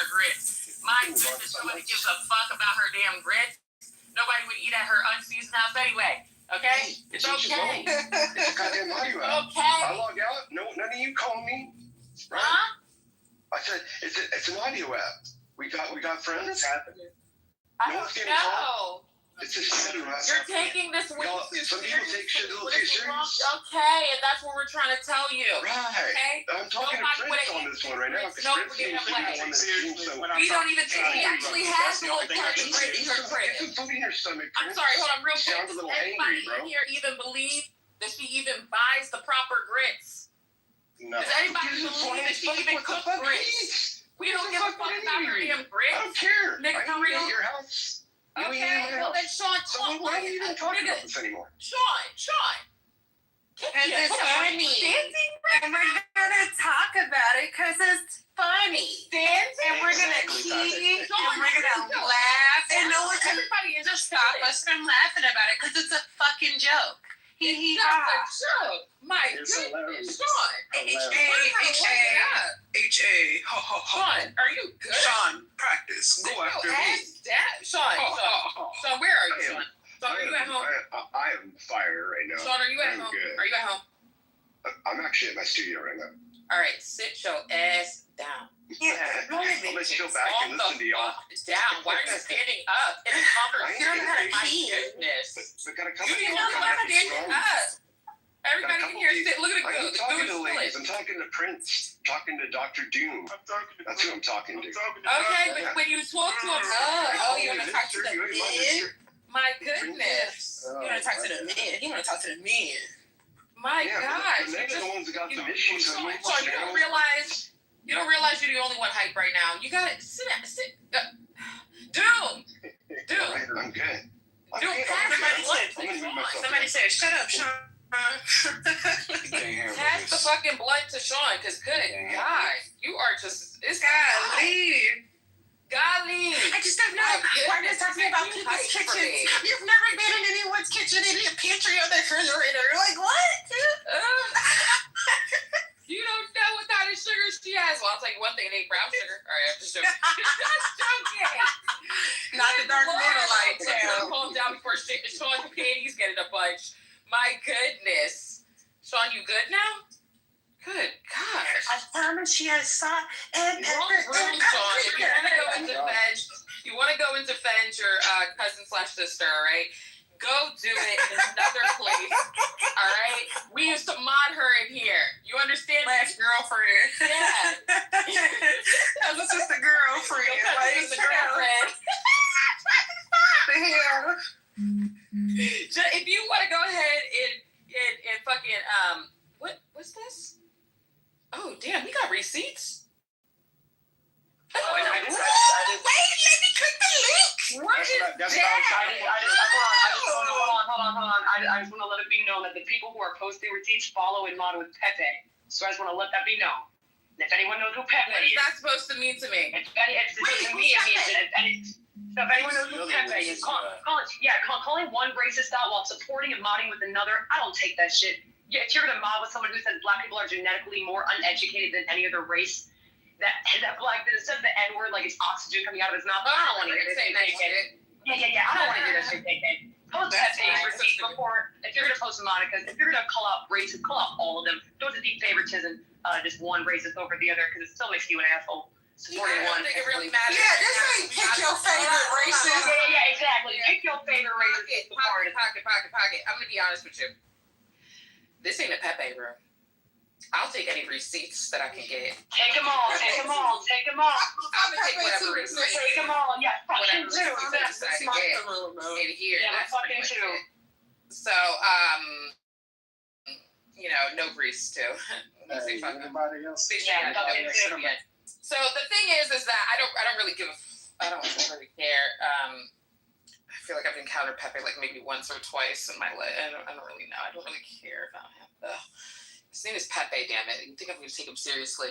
her grits. My goodness, nobody gives a fuck about her damn grits. Nobody would eat at her unseasoned house anyway. Okay? It's okay. It's a goddamn audio app. Okay. I log out. No, none of you call me. Right? Huh? I said it's an audio app. We got friends. What's happening? I don't know. It's just shit around. You're taking this way too Some serious. people take shit a little too serious. Okay, and that's what we're trying to tell you. Right. Okay? I'm talking to Prince on this one right now. Prince seems to be the one that seems so. We don't even think he actually has a little part of Prince in her crib. Get some food in your stomach, I'm Prince. sorry, hold on real quick. Sounds a Does little anybody angry, bro. in here even believe that she even buys the proper grits? No. Does anybody believe that she even cooks grits? We don't give a fuck about her damn grits. I don't care. Nigga, I for eat real? at your house. You ain't Okay, in my well then house. Sean, So why are we even talking about this anymore? Sean. Because it's funny. And we're gonna talk about it because it's funny. And we're gonna keep and we're gonna laugh. And no one can Everybody is just stop us from laughing about it because it's a fucking joke. It's not a joke. My It's goodness, hilarious. Sean. H.A. Ho, ho, ho. Sean, are you good? Sean, practice. Go Sit after your me. ass down. Sean, where are you, Sean? Sean, are you at home? I am fire right now. Sean, are you at I'm home? good. Are you at home? I'm actually at my studio right now. All right, sit your ass down. I'm gonna chill back and listen to y'all. Down. Why are you standing up in a conversation? My goodness. We got a couple You people don't know how to coming stand strong. up. Everybody in here, sit. Look at it I'm go. talking to Do it ladies. split. I'm talking to Prince. Talking to Dr. Doom. I'm talking to That's who I'm talking to. Okay, but when you talk to him, you want to talk to the men? My goodness. You want to talk to the men. You want to talk to the men. My Yeah, gosh. the men are the ones that got some issues. So you don't realize you're the only one hype right now. You got it. Sit down. Doom. I'm good. Somebody said, shut up, Sean. Pass the fucking blood to Sean, because good God, you are just, it's golly. I just don't know. Why are you talking about people's kitchens? You've never been in anyone's kitchen, in a pantry or the refrigerator. You're like, what? You don't know what kind of sugar she has. Well, I'll tell you one thing, it ain't brown sugar. All right, I'm just joking. Just joking. Not the dark middle light. Calm down before Sean's panties get in a bunch. My goodness. Sean, you good now? Good gosh. I promise she has salt and Wrong pepper. room, Sean. If you want to go into Fenge, your cousin/sister, all right? Go do it in another place, all right? We used to mod her in here. You understand? Last girlfriend. Yeah. That was just a girlfriend. Like, the girlfriend. The hell? If you want to go ahead and fucking what's this? Oh damn, we got receipts. Wait, let me click the link. What is That's that? Hold on. I just want to let it be known that the people who are posting receipts follow and mod with Pepe. So I just want to let that be known. And if anyone knows who Pepe What is is, that supposed to mean to me? to me it means so if anyone knows who Pepe is, calling one racist out while supporting and modding with another, I don't take that shit. Yeah, if you're gonna mod with someone who says black people are genetically more uneducated than any other race, that black that says the N-word like it's oxygen coming out of his mouth, I don't want to hear this shit. Yeah, I don't want to hear that shit, KK. Post that page receipt before, if you're gonna post Monica's, if you're gonna call out races, call out all of them. Don't just be favoritism, just one racist over the other, because it still makes you an asshole. Supporting one. I think it really matters. Yeah, this ain't pick your favorite racist. Yeah, exactly. Pick your favorite racist. Pocket. I'm gonna be honest with you. This ain't a Pepe room. I'll take any receipts that I can get. Take them all. I'm gonna take whatever receipts. Take them all. Yeah, fucking Whatever two. receipts I can get in here. Yeah, That's fucking pretty much two. it. So, no grease too. Hey, anybody else? Yeah, fucking two. So the thing is that I don't really really care. I feel like I've encountered Pepe like maybe once or twice in my life. I don't really know. I don't really care about him. His name is Pepe, damn it. You think I'm going to take him seriously?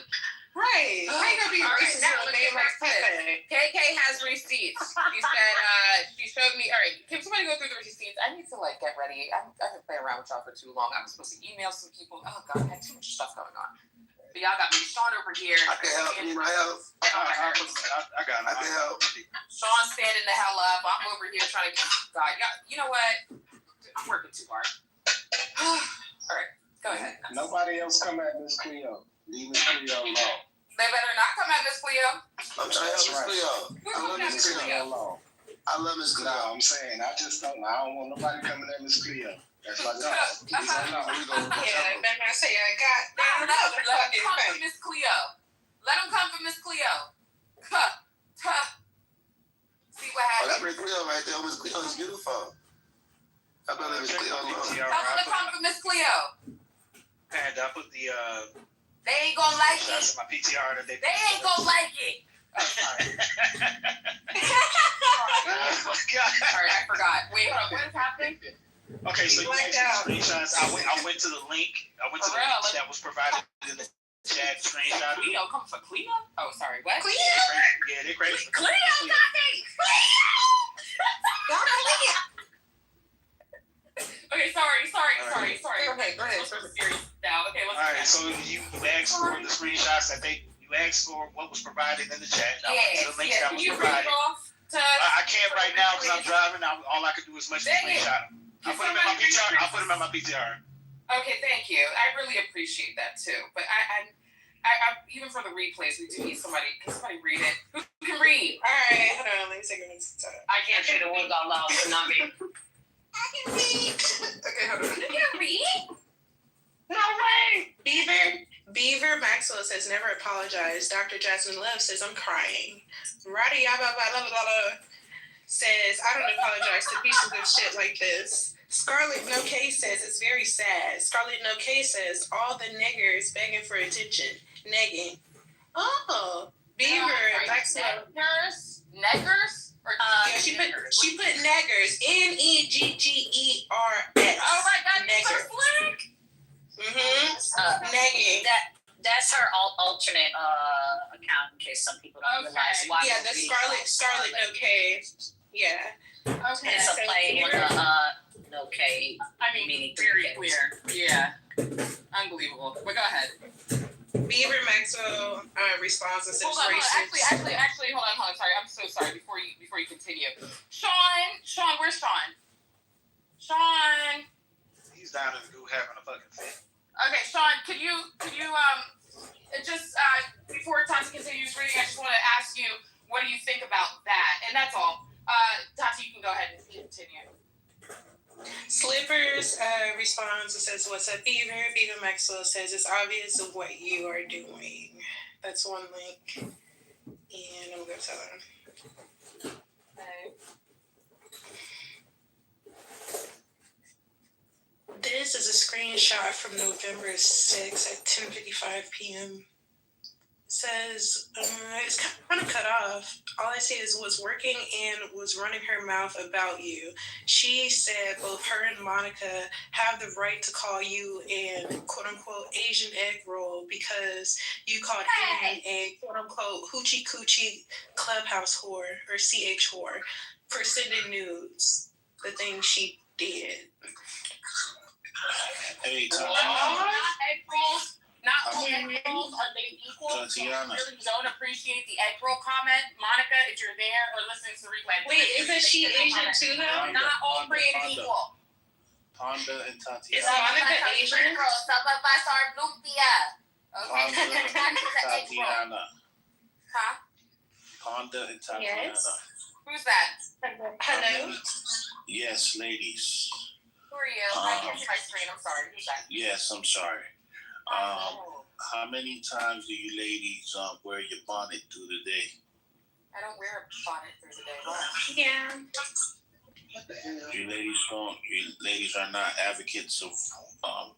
Right. I ain't gonna be racist now with a name like Pepe. KK has receipts. She said, she showed me, all right, can somebody go through the receipts? I need to, get ready. I've been playing around with y'all for too long. I was supposed to email some people. Oh, God, I had too much stuff going on. But y'all got me Sean over here. I can help you right out. got I can help. Sean's standing the hell up. I'm over here trying to. God, you know what? I'm working too hard. All right, go ahead. Nobody else come at Miss Cleo. Leave Miss Cleo alone. They better not come at Miss Cleo. I'm trying to help Miss Cleo. I love Miss Miss Cleo. Cleo alone. I love Miss Cleo. No, I'm saying I don't want nobody coming at Miss Cleo. That's my dog. Yeah, then I say I got No, down let them come for Miss Cleo. Let them come for Miss Cleo. Huh. See what Oh, happens. that's Miss Cleo right there. Miss Cleo is beautiful. I love Miss Cleo alone. Tell them to come for Miss Cleo. And I put the They ain't gonna like shots it. in my PTR that They ain't gonna like it. Oh, sorry. Oh my God. Sorry, I forgot. Wait, hold on. What is happening? Okay, so you Blacked actually screenshots. I went to the link. I went to the link that was provided in the chat screenshot. Cleo, come for Cleo? Oh, sorry. What? Cleo? Yeah, they're crazy. Cleo, got me! Okay, sorry. Go ahead. We're serious now. Okay, let's All right, so you asked for the screenshots that you asked for what was provided in the chat. I went to the link that Can was you read provided. it off to I can't right now because I'm driving. All I can do is much Dang it. screenshot them. I'll put them in my PTR. I'll put them in my PTR. Okay, thank you. I really appreciate that too. But I even for the replays, we do need somebody. Can somebody read it? Who can read? All right, hold on. Let me take a minute. I can't say the words out loud, so not me. I can read. Okay, hold on. You can read? No way! Beaver Maxwell says never apologize. Dr. Jasmine Love says I'm crying. Roddy Yabba says I don't apologize to pieces of shit like this. Scarlett No K says it's very sad. Scarlett No K says all the niggers begging for attention. Negging. Oh, Beaver Maxwell. Neggers? Or Yeah, she put neggers. Neggers. oh my God, you're so slick. Negging. That's her alternate account in case some people don't realize why. Yeah, the Scarlett No K. Yeah. Okay. It's a play on the no K. I mean, meaning very three Ks. clear. Yeah. Unbelievable. But go ahead. Beaver Maxwell responds and says Hold on. racist. Actually, hold on. Sorry, I'm so sorry. Before you continue, Sean, where's Sean? Sean. He's down in the goo having a fucking fit. Okay, Sean, could you just before Tati continues reading, I just want to ask you, what do you think about that? And that's all. Tati, you can go ahead and continue. Slippers responds and says, "What's up, Beaver?" Beaver Maxwell says, "It's obvious of what you are doing." That's one link, and I'm gonna tell him. This is a screenshot from November 6th at 10:55 p.m. Says it's kind of cut off. All I see is was working and was running her mouth about you. She said both her and Monica have the right to call you an quote unquote Asian egg roll because you called him a quote unquote hoochie coochie clubhouse whore or CH whore for sending nudes. The thing she did. Hey, Not all egg rolls are they equal. So I really don't appreciate the egg roll comment. Monica, if you're there or listening to the replay. Wait, isn't she Asian too though? Not all created equal. Honda and Tatiana. Is Monica Asian? Some of us are lumpia. Honda and Tatiana. Huh? Honda and Tatiana. Yes. Who's that? Hello? Yes, ladies. Who are you? I can't see my screen. I'm sorry. Who's that? Yes, I'm sorry. How many times do you ladies wear your bonnet through the day? I don't wear a bonnet through the day. Yeah. You ladies are not advocates of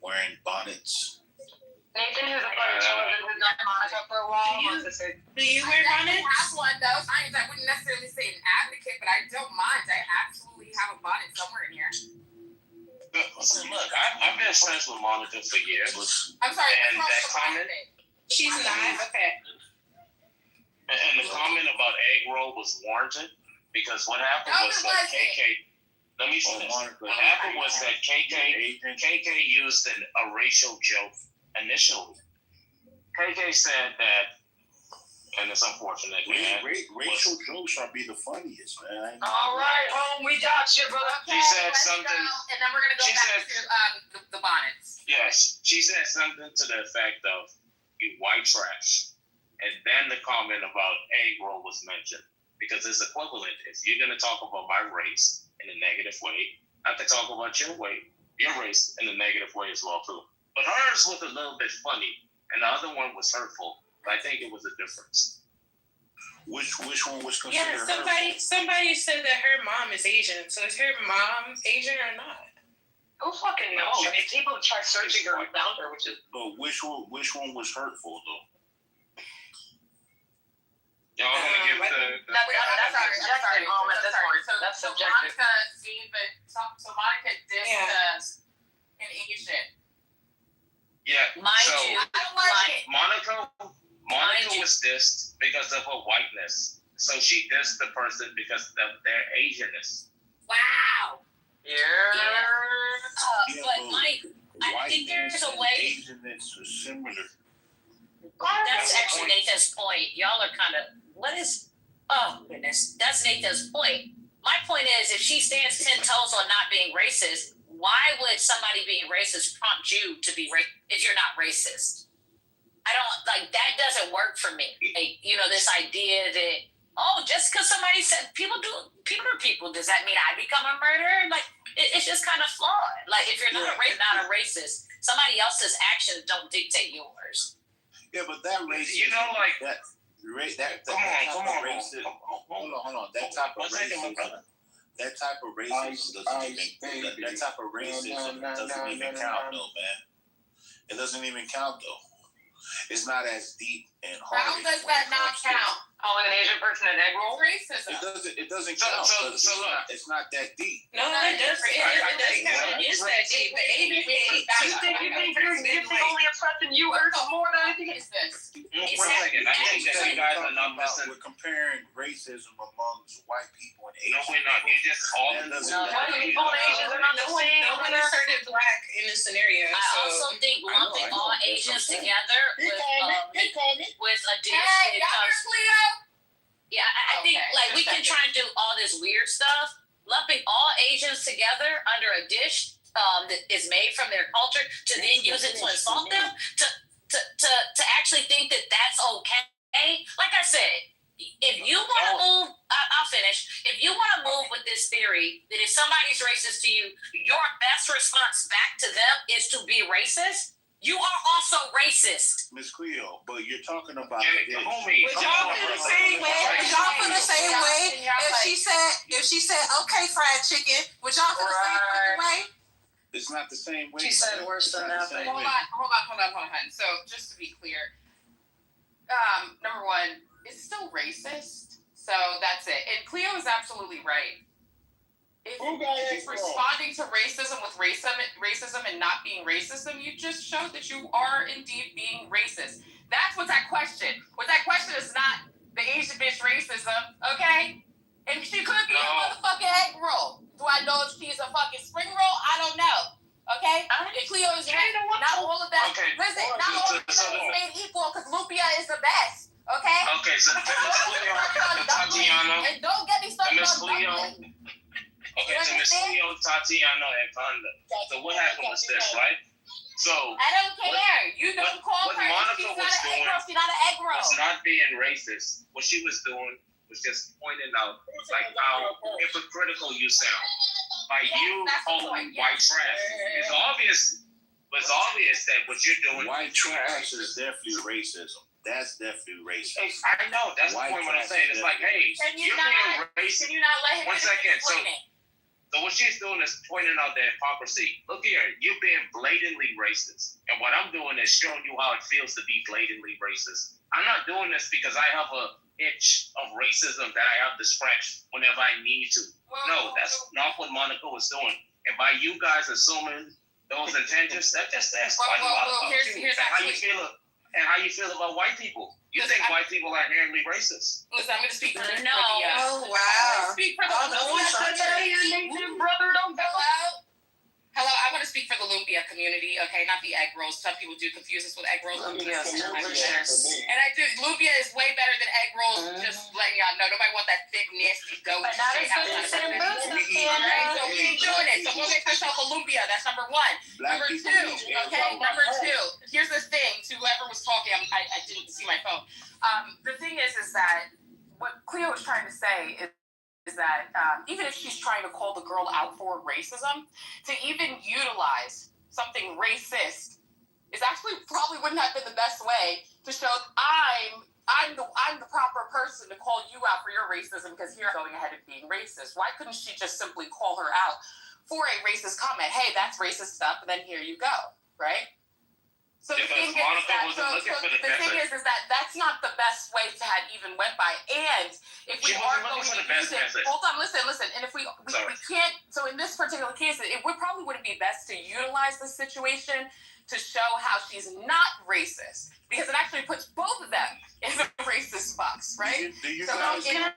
wearing bonnets. Nathan, who's a friend of children who's known Monica for a while, wants to say, Do you wear I bonnets? have one though. I wouldn't necessarily say an advocate, but I don't mind. I absolutely have a bonnet somewhere in here. So look, I've been friends with Monica for years. I'm sorry. And that comment, She's not. Okay. and the comment about egg roll was warranted because what happened was that KK. Let me finish. What happened was that KK used a racial joke initially. KK said that and it's unfortunate, man. Racial jokes are be the funniest, man. All right, home, we got you, brother. Okay, She said let's something- go, and then we're gonna go she back said- to the bonnets. Yes, she said something to the effect of "you white trash," and then the comment about egg roll was mentioned because it's equivalent. If you're gonna talk about my race in a negative way, I have to talk about your race in a negative way as well too. But hers was a little bit funny, and the other one was hurtful. I think it was a difference. Which one was considered? Yeah, somebody said that her mom is Asian. So is her mom Asian or not? Who fucking knows? I mean, people try searching her and found her, which is. But which one was hurtful though? Y'all gonna give the That's subjective. At this point, that's So subjective. Monica gave it. So Monica dissed an Asian. yeah. Mind so you, I don't like it. Monica Mind you. was dissed because of her whiteness. So she dissed the person because of their Asianness. wow. Yeah. But Mike, I think there's a way. Asianness are similar. That's actually Nathan's point. Y'all are kind of, oh goodness, that's Nathan's point. My point is, if she stands 10 toes on not being racist, why would somebody being racist prompt you to be racist if you're not racist? I don't, that doesn't work for me. Like, this idea that, just because somebody said people are people, does that mean I become a murderer? Like, it's just kind of flawed. Like, if you're not a racist, somebody else's actions don't dictate yours. Yeah, but that racism, You know, like Come on. Hold on. That type of racism doesn't even count, though, man. It doesn't even count, though. It's not as deep and hard. How does that not count? Calling an Asian person an egg roll? Racism. It doesn't count. It's not that deep. No, it does. It is that deep. But Asian You think only oppressing you hurts more than anything? Is this? one second. I think that you guys are not listening. We're comparing racism amongst white people and No, Asians. we're not. You just all White people and Asians are not the same. No one asserted black in this scenario. I also think lumping all Asians together with a dish Hey, that y'all comes. hear Cleo? Yeah, I think Okay, we can try and do all this weird stuff. Lumping all Asians together under a dish that is made from their culture to then use it to insult them, to actually think that that's okay. Like I said, if you want to move, I'll finish. If you want to move with this theory that if somebody's racist to you, your best response back to them is to be racist, you are also racist. Miss Cleo, but you're talking about homie. Would y'all feel the same way? Would y'all feel the same way if she said okay fried chicken? Would y'all feel the same fucking way? It's not the same way. She said worse than that. Hold on. So just to be clear, number one, it's still racist. So that's it. And Cleo is absolutely right. If it's responding to racism with racism and not being racism, you just showed that you are indeed being racist. That's what that question. What that question is not the Asian bitch racism, okay? And she could be a motherfucking egg roll. Do I know if she's a fucking spring roll? I don't know. Okay? If Cleo is not all of that. Okay. Listen, not all of that is made equal because Lupia is the best. Okay? Okay, so Miss Cleo, Tatiana, and don't get me started Miss on Cleo. dumpling. Okay, so Miss Cleo, Tatiana, and Fonda. So what happened was this, right? So I don't care. You don't call what her. Monica She's was not an egg doing roll. She's not an egg roll. was not being racist. What she was doing was just pointing out like how hypocritical you sound by you calling white trash. It's obvious that what you're doing. White trash is definitely racism. That's definitely racist. I know. That's the point what I'm saying. It's like, hey, you're being racist. Can you not let him? 1 second. So what she's doing is pointing out the hypocrisy. Look here, you're being blatantly racist. And what I'm doing is showing you how it feels to be blatantly racist. I'm not doing this because I have a itch of racism that I have to scratch whenever I need to. No, that's not what Monica was doing. And by you guys assuming those intentions, that's quite a lot of here's how you feel. And how you feel about white people? You think white people are inherently racist? Listen, I'm going to speak for No. Oh wow. Speak for the Brother, don't go. Hello. I want to speak speak for the lumpia community, okay? Not the egg rolls. Some people do confuse us with egg rolls. Lumpia is delicious. And I do. Lumpia is way better than egg rolls. Just letting y'all know. Nobody want that thick, nasty dough. But not shit as out good of as the in thing. Alright, so we ain't doing it. So go get yourself a lumpia. That's number one. Number two, okay? Number two. Here's the thing. To whoever was talking, I didn't see my phone. The thing is that what Cleo was trying to say is that even if she's trying to call the girl out for racism, to even utilize something racist is actually probably wouldn't have been the best way to show I'm the proper person to call you out for your racism because you're going ahead and being racist. Why couldn't she just simply call her out for a racist comment? Hey, that's racist stuff, and then here you go, right? So the thing is that that's not the best way to have even went by. And if we are going to use it, hold on, listen. And if we can't, so in this particular case, it probably wouldn't be best to utilize the situation to show how she's not racist because it actually puts both of them in the racist box, right? It doesn't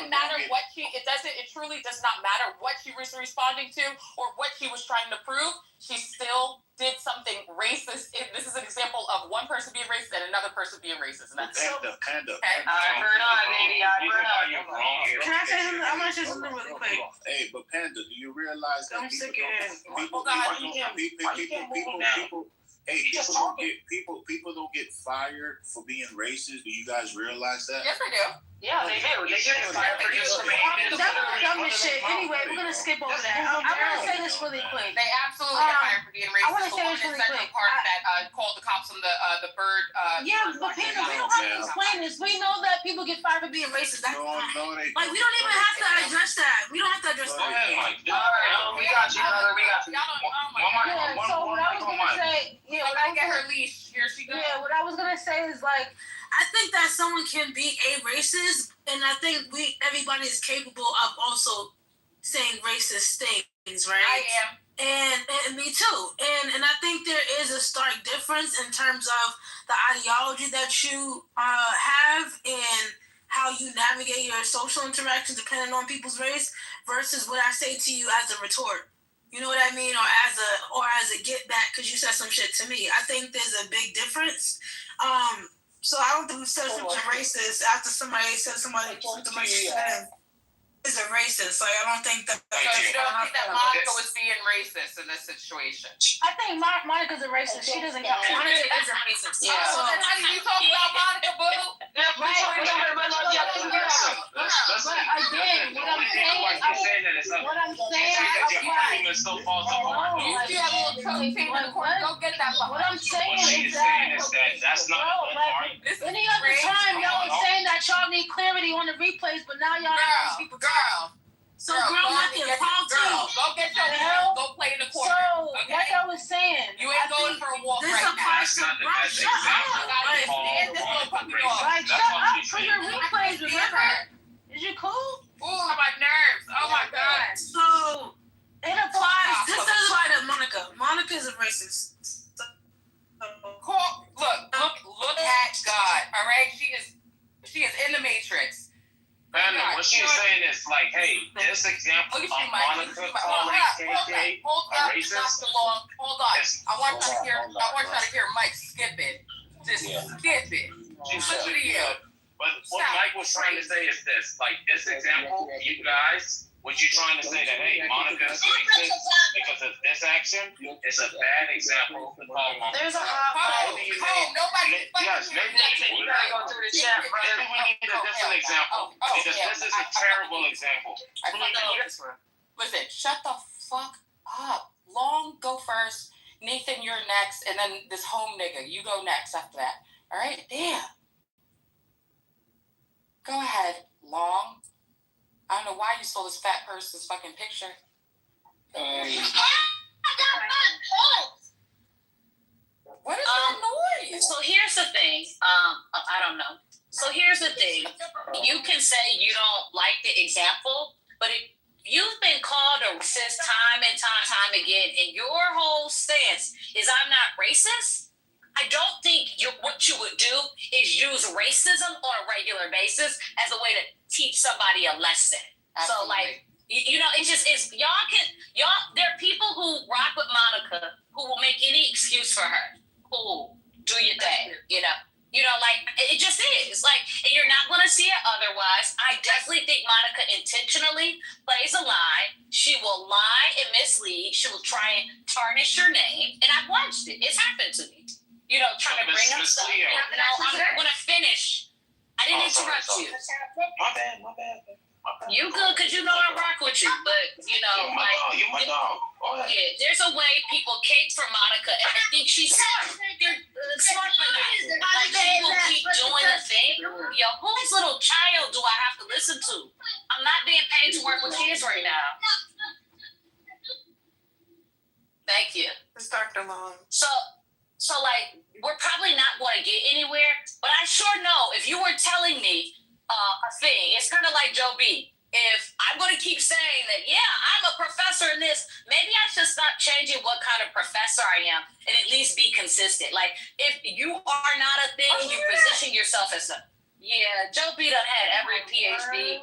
matter what it truly does not matter what she was responding to or what she was trying to prove. She still did something racist. This is an example of one person being racist and another person being racist. And that's Panda. I burn on, baby. I burn on. Can I say something? I'm gonna say something really quick. Hey, but Panda, do you realize that I'm sick of it. people don't get fired for being racist? Do you guys realize that? Yes, I do. Yeah, they do. They get fired for That's the dumbest shit. Anyway, we're gonna skip over that. I wanna say this really quick. They absolutely get fired for being racist. I wanna say this really quick. Part that called the cops on the bird. Yeah, but Panda, we don't have to explain this. We know that people get fired for being racist. That's like we don't even have to address that. We don't have to address that. Go ahead, Mike. All right, we got you, brother. We got you. So what I was gonna say, when I get her leash, here she goes. Yeah, what I was gonna say is like, I think that someone can be a racist, and I think everybody is capable of also saying racist things, right? I am. And me too. And I think there is a stark difference in terms of the ideology that you have and how you navigate your social interactions depending on people's race versus what I say to you as a retort. You know what I mean? Or as a get back because you said some shit to me. I think there's a big difference. So I don't think we said something racist after somebody said something racist to them is a racist. Like I don't think that. So you don't think that Monica was being racist in this situation? I think Monica's a racist. She doesn't count. Monica is a racist. Yeah. So then how do you talk about Monica, boo? Right. But again, what I'm saying is, you still have a little trophy in the corner. Go get that. What I'm saying is that's not the part. Any other time y'all was saying that y'all need clarity on the replays, but now y'all have people girl. So girl, nothing. Go get your girl. Go play in the corner. So okay? like I was saying, you ain't going for a walk this right now. Shut up. Like shut up for your replays, remember? Is you cool? Ooh, my nerves. Oh my god. So it applies. This doesn't apply to Monica. Monica is a racist. Look at God. All right, she is in the matrix. Panda, what she's saying is like, hey, this example of Monica calling KK a racist. Hold on. I want y'all to hear Mike skip it. Just skip it. Listen to you. But what Mike was trying to say is this: like this example, you guys, was you trying to say that hey, Monica's racist because of this action? It's a bad example. There's a hot. Nobody. Yes, maybe you gotta go through the chat, brother. we need a different example because this is a terrible example. Listen, shut the fuck up. Long, go first. Nathan, you're next, and then this home nigga, you go next after that. All right? Damn. Go ahead, Long. I don't know why you stole this fat person's fucking picture. What is that noise? So here's the thing. I don't know. So here's the thing. You can say you don't like the example, but you've been called a racist time and time again, and your whole stance is I'm not racist. I don't think what you would do is use racism on a regular basis as a way to teach somebody a lesson. Absolutely. So, like, You know, it just is. There are people who rock with Monica who will make any excuse for her. Cool, do your thing. You know, like it just is. Like, and you're not going to see it otherwise. I definitely think Monica intentionally plays a lie. She will lie and mislead. She will try and tarnish your name. And I've watched it. It's happened to me. You know, trying to bring up stuff. I'm going to finish. I didn't interrupt you. My bad. You good, because you know I rock with you, but you know, You're my dog. Yeah, there's a way people cake for Monica, and I think she's smart. They're smart, but not. Like, people keep doing the thing. Yo, whose little child do I have to listen to? I'm not being paid to work with kids right now. Thank you. It's Dr. Long. So like, we're probably not going to get anywhere, but I sure know if you were telling me a thing, it's kind of like Joe B. If I'm going to keep saying that, yeah, I'm a professor in this, maybe I should stop changing what kind of professor I am and at least be consistent. Like, if you are not a thing, you position yourself as a, Joe B done had every PhD.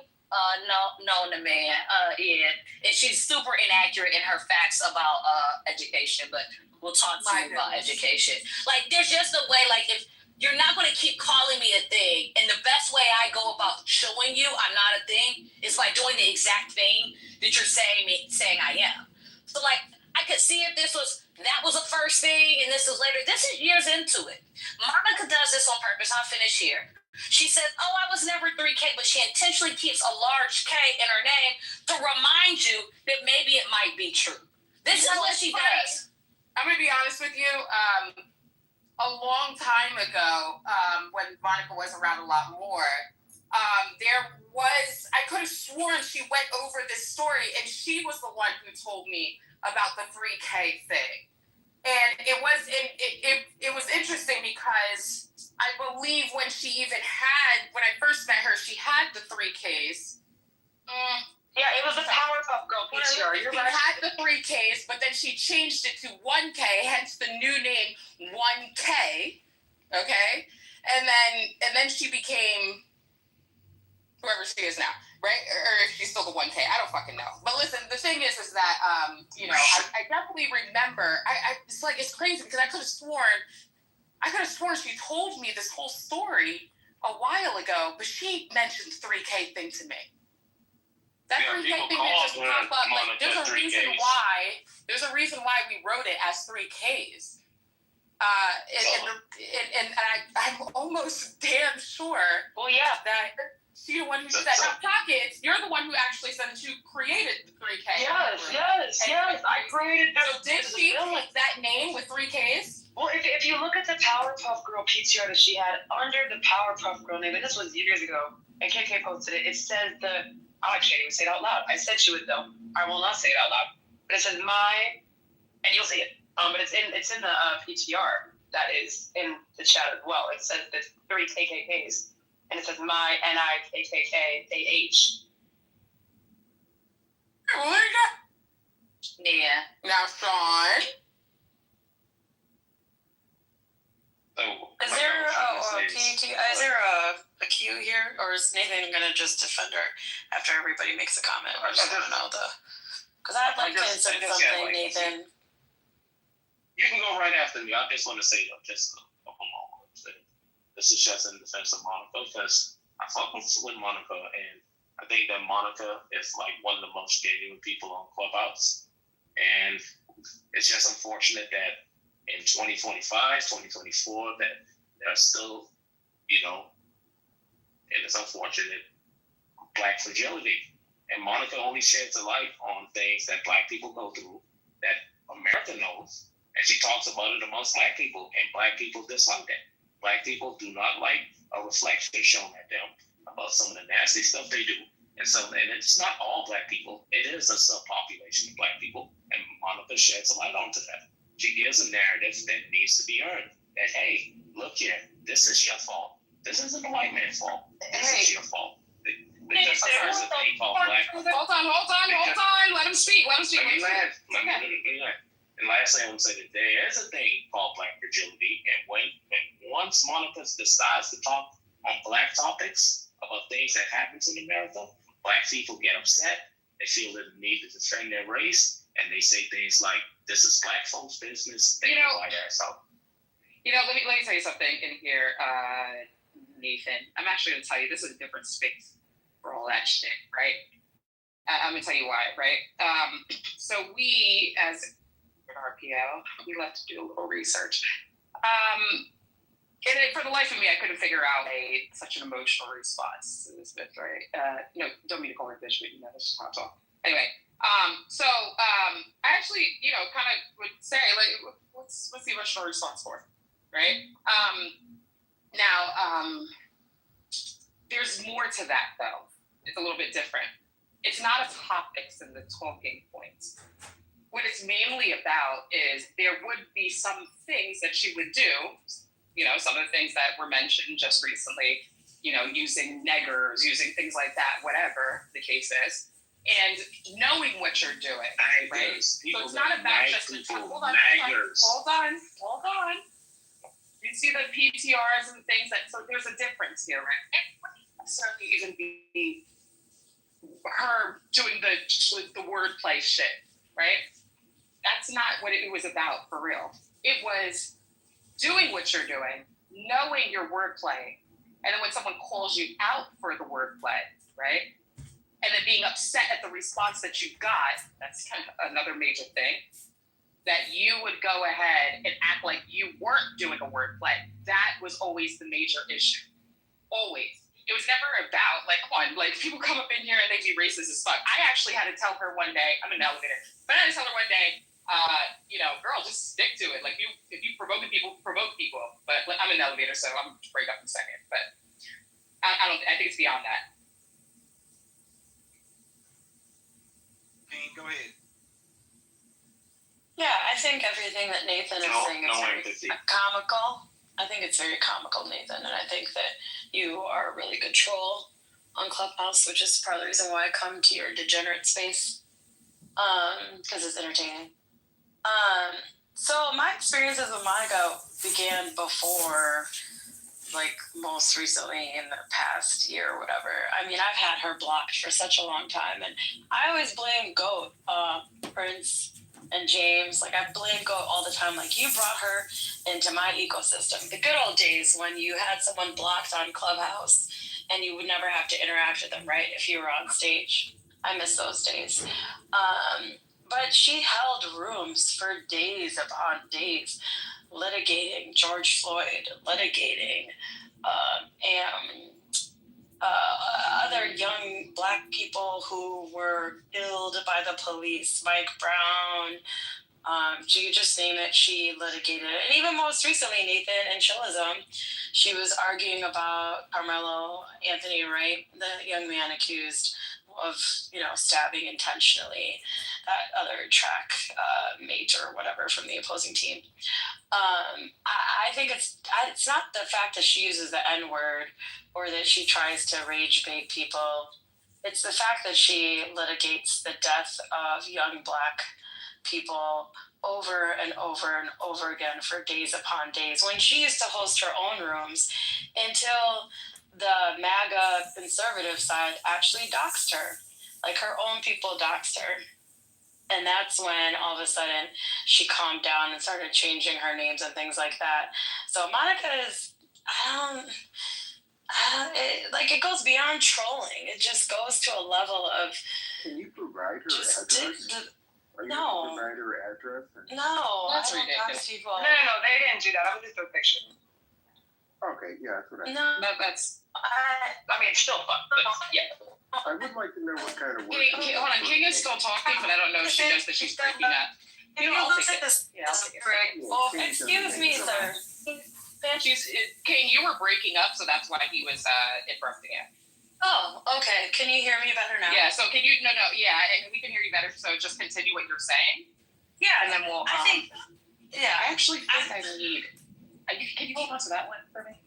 No, the man. Yeah. And she's super inaccurate in her facts about education, but we'll talk to you about education. Like, there's just a way, like, if you're not going to keep calling me a thing, and the best way I go about showing you I'm not a thing is by doing the exact thing that you're saying I am. So, like, I could see if that was a first thing, and this is later. This is years into it. Monica does this on purpose. I'll finish here. She says, I was never 3K, but she intentionally keeps a large K in her name to remind you that maybe it might be true. This is what she does. I'm going to be honest with you. A long time ago, when Monica was around a lot more, I could have sworn she went over this story, and she was the one who told me about the 3K thing. And it was interesting because I believe when I first met her, she had the 3Ks. Yeah, it was a Powerpuff Girl PTR. You're right. She had the 3Ks, but then she changed it to 1K, hence the new name 1K. Okay, and then she became whoever she is now, right? Or if she's still the 1K, I don't fucking know. But listen, the thing is that I definitely remember. It's crazy because I could have sworn she told me this whole story a while ago, but she mentioned 3K thing to me. That 3K thing that just popped up. Like, there's a reason why we wrote it as 3Ks. And I'm almost damn sure. Well, yeah, that she's the one who did that. Now, Pockets, you're the one who actually said that you created the 3K. Yes. I created that. So did she pick that name with 3Ks? Well, if you look at the Powerpuff Girl PTR that she had under the Powerpuff Girl name, and this was years ago, and KK posted it, it says I can't even say it out loud. I said she would though. I will not say it out loud. But it says and you'll see it. But it's in the PTR that is in the chat as well. It says there's 3 KKKs, and it says my NIKKKAH. Yeah. Now, Sean. Is there a queue here, or is Nathan gonna just defend her after everybody makes a comment? I just want to know because I'd like to insert something, Nathan. You can go right after me. I just want to say just a couple more words. This is just in defense of Monica because I fuck with Monica, and I think that Monica is like one of the most genuine people on Clubhouse, and it's just unfortunate that in 2025, 2024, that there are still, and it's unfortunate, Black fragility. And Monica only sheds a light on things that Black people go through that America knows. And she talks about it amongst Black people, and Black people dislike that. Black people do not like a reflection shown at them about some of the nasty stuff they do. And it's not all Black people. It is a subpopulation of Black people. And Monica sheds a light onto that. She gives a narrative that needs to be earned. That, hey, look here, this is your fault. This isn't the white man's fault. This is your fault. Because there's a thing called Black. Hold on. Let him speak. And lastly, I want to say that there is a thing called Black fragility. And once Monica decides to talk on Black topics about things that happens in America, Black people get upset. they feel the need to defend their race, and they say things like, "This is black folks' business." They don't like that. So, let me tell you something in here, Nathan. I'm actually going to tell you this is a different space for all that shit, right? I'm going to tell you why, right? So we, as an RPO, we love to do a little research. And for the life of me, I couldn't figure out such an emotional response to this bitch, right? Don't mean to call her bitch, but that's just how I talk. Anyway, so I actually, kind of would say, like, what's the emotional response for, right? Now, there's more to that, though. It's a little bit different. It's not a topics and the talking points. What it's mainly about is there would be some things that she would do, some of the things that were mentioned just recently, using neggers, using things like that, whatever the case is, and knowing what you're doing, right? So it's not about just the hold on. You see the PTRs and things so there's a difference here, right? It wouldn't necessarily even be her doing the wordplay shit, right? That's not what it was about for real. It was doing what you're doing, knowing your wordplay, and then when someone calls you out for the wordplay, right? And then being upset at the response that you got, that's kind of another major thing, that you would go ahead and act like you weren't doing a wordplay. That was always the major issue. Always. It was never about, like, come on, like, people come up in here and they be racist as fuck. I actually had to tell her one day, I'm in an elevator, but I had to tell her one day, girl, just stick to it. Like, if you provoke people, provoke people. But I'm in an elevator, so I'm going to break up in a second. But I think it's beyond that. Go ahead. Yeah, I think everything that Nathan is saying is very comical. I think it's very comical, Nathan, and I think that you are a really good troll on Clubhouse, which is part of the reason why I come to your degenerate space, because it's entertaining. So my experiences with Monica began before, like, most recently in the past year or whatever. I mean, I've had her blocked for such a long time, and I always blame GOAT, Prince, and James. Like, I blame GOAT all the time. Like, you brought her into my ecosystem. The good old days when you had someone blocked on Clubhouse and you would never have to interact with them, right, if you were on stage. I miss those days. But she held rooms for days upon days, litigating George Floyd, litigating other young Black people who were killed by the police, Mike Brown, you just name it, she litigated it. And even most recently, Nathan and Chillism, she was arguing about Carmelo Anthony Wright, the young man accused of, stabbing intentionally that other track mate or whatever from the opposing team. I think it's not the fact that she uses the N-word or that she tries to rage bait people. It's the fact that she litigates the death of young Black people over and over and over again for days upon days. When she used to host her own rooms until the MAGA conservative side actually doxed her. Like, her own people doxed her. And that's when all of a sudden she calmed down and started changing her names and things like that. So Monica is, it goes beyond trolling. It just goes to a level of. Can you provide her address? Are you No. going to provide her address? No, That's I don't ridiculous. dox people. No, they didn't do that. I would just do a picture. Okay, yeah, that's what I No, That's. I mean, it's still fun, but yeah. I would like to know what kind of work. Hold on, King is still talking, but I don't know if she knows that she's breaking up. If you I'll look take at it. this, Yeah, I'll take it. excuse me, sir. King, you were breaking up, so that's why he was interrupting you. Oh, okay. Can you hear me better now? Yeah, so can you, we can hear you better, so just continue what you're saying. Yeah, And then we'll, I think, yeah. I actually think I need, can you hold on to that one for me?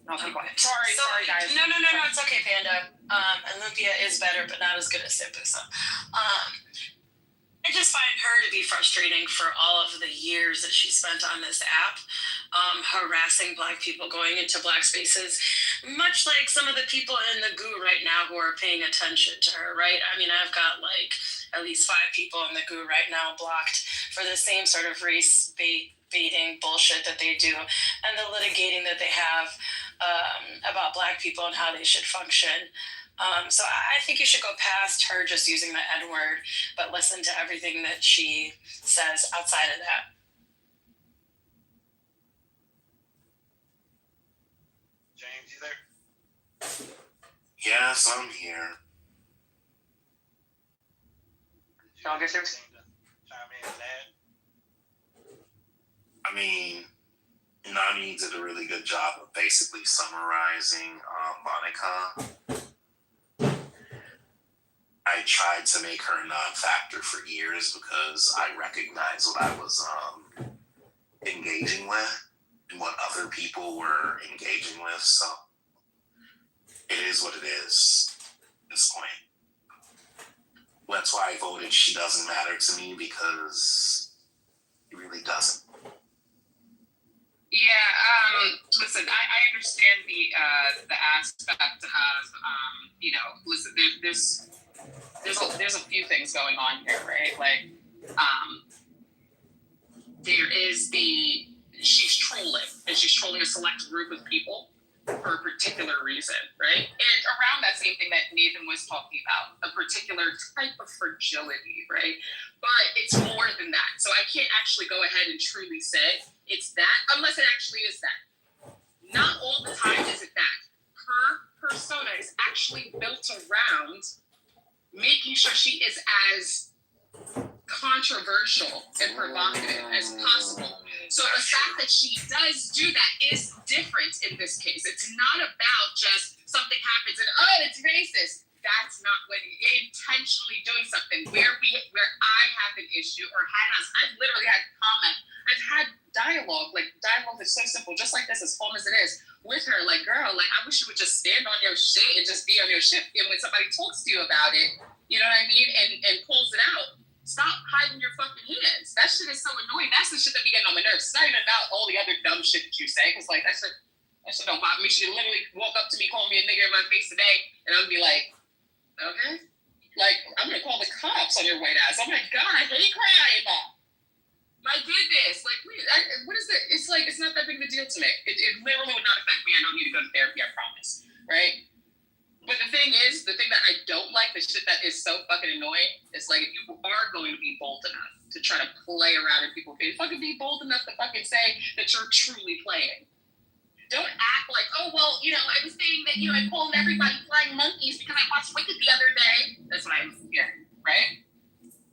No, keep going. Sorry, guys. No, it's okay, Panda. Olympia is better, but not as good as Simpu, so. I just find her to be frustrating for all of the years that she spent on this app, harassing Black people, going into Black spaces, much like some of the people in the goo right now who are paying attention to her, right? I mean, I've got like at least 5 people in the goo right now blocked for the same sort of race baiting bullshit that they do and the litigating that they have about Black people and how they should function. So I think you should go past her just using the N word, but listen to everything that she says outside of that. James, you there? Yes, I'm here. Y'all get Chime in, Dad. I mean, Nani did a really good job of basically summarizing Monica. I tried to make her a non-factor for years because I recognized what I was engaging with and what other people were engaging with. So it is what it is at this point. That's why I voted she doesn't matter to me, because it really doesn't. Yeah, listen, I understand the aspect of listen, there's a few things going on here, right? Like, there is she's trolling, and she's trolling a select group of people for a particular reason, right? And around that same thing that Nathan was talking about, a particular type of fragility, right? But it's more than that. So I can't actually go ahead and truly say it's that, unless it actually is that. Not all the time is it that. Her persona is actually built around making sure she is as controversial and provocative as possible. So the fact that she does do that is different in this case. It's not about just something happens and, it's racist. That's not what intentionally doing something where I have an issue or I've literally had comment. I've had dialogue is so simple, just like this, as calm as it is, with her. Like, girl, like, I wish you would just stand on your shit and just be on your shit. And when somebody talks to you about it, you know what I mean, and pulls it out, stop hiding your fucking hands. That shit is so annoying. That's the shit that be getting on my nerves. It's not even about all the other dumb shit that you say, because like that shit don't bother me. She literally walk up to me, call me a nigger in my face today, and I'm gonna be like, okay, like, I'm gonna call the cops on your white ass. Oh my god, I hate crying. My goodness, like, what is it? It's like, it's not that big of a deal to me. It literally would not affect me. I don't need to go to therapy, I promise, right? But the thing that I don't like, the shit that is so fucking annoying, is like, if you are going to be bold enough to try to play around in people's face, fucking be bold enough to fucking say that you're truly playing. Don't act like, oh, well, I was saying that, I called everybody flying monkeys because I watched Wicked the other day. That's what I'm hearing, right?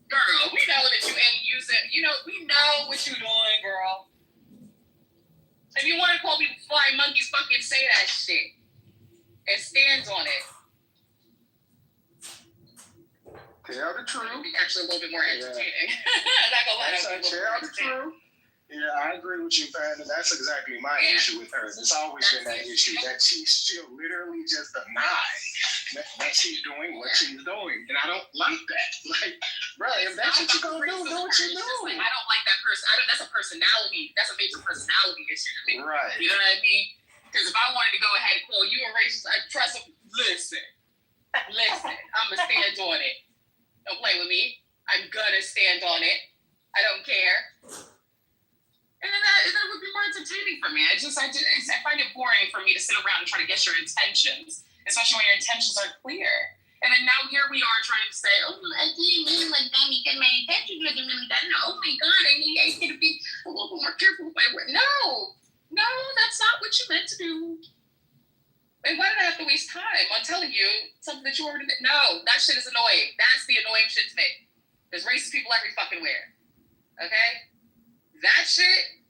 Girl, we know that you ain't using, we know what you're doing, girl. If you want to call people flying monkeys, fucking say that shit. And stand on it. Tell the truth. Be actually a little bit more entertaining. I'm not gonna lie. Tell the truth. Yeah, I agree with you, Fan. That's exactly my issue with her. It's always been that issue that she'll literally just deny that she's doing what she's doing, and I don't like that. Like, bro, if that's what you're gonna do what you do. Like, I don't like that person. That's a personality. That's a major personality issue to me. Right. You know what I mean? Because if I wanted to go ahead and call you a racist, I'd trust him. Listen, I'm gonna stand on it. Don't play with me. I'm gonna stand on it. I don't care. And then that would be more entertaining for me. I find it boring for me to sit around and try to guess your intentions, especially when your intentions are clear. And then now here we are trying to say, oh, I didn't mean like that because my intentions wasn't really that. No, oh my God, I need you to be a little bit more careful with my word. No, that's not what you meant to do. And why did I have to waste time on telling you something that you already did? No, that shit is annoying. That's the annoying shit to me. There's racist people every fucking where. Okay? That shit,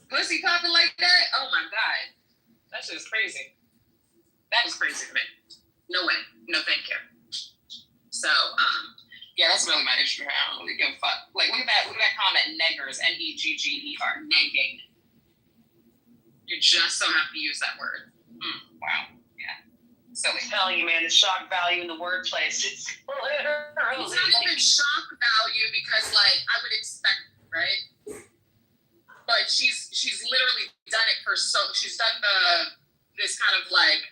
pussy popping like that, oh my God. That shit is crazy. That is crazy to me. No way. No thank you. So, yeah, that's really my issue here. I don't really give a fuck. Like, look at that comment, neggers, Negger, negging. You just don't have to use that word. Wow. Yeah. So silly. I'm telling you, man, the shock value in the workplace, it's It's not even shock value because, like, I would expect, right? But she's literally done it for she's done this kind of like